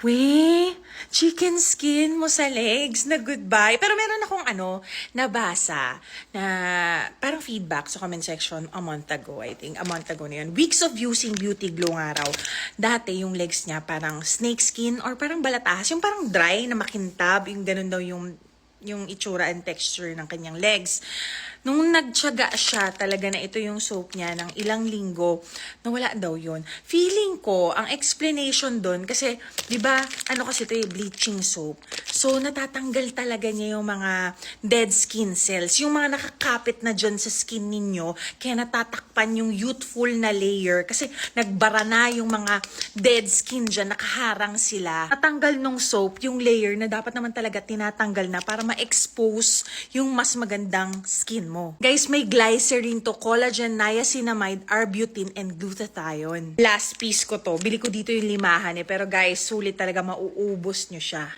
We, chicken skin mo sa legs na goodbye. Pero meron akong nabasa na parang feedback sa comment section a month ago. I think a month ago na yun. Weeks of using Beauty Glow nga raw. Dati yung legs niya parang snake skin or parang balatahas. Yung parang dry na makintab. Yung ganun daw yung itsura and texture ng kanyang legs. Nung nagtiyaga siya talaga na ito yung soap niya ng ilang linggo, nawala daw yun. Feeling ko, ang explanation doon, kasi, di ba, kasi ito yung bleaching soap. So, natatanggal talaga niya yung mga dead skin cells. Yung mga nakakapit na dyan sa skin ninyo, kaya natatakpan yung youthful na layer. Kasi, nagbara na yung mga dead skin dyan, nakaharang sila. Natanggal nung soap yung layer na dapat naman talaga tinatanggal na para ma-expose yung mas magandang skin mo. Guys, may glycerin to, collagen, niacinamide, arbutin, and glutathione. Last piece ko to. Bili ko dito yung limahan pero guys, sulit talaga, mauubos nyo siya.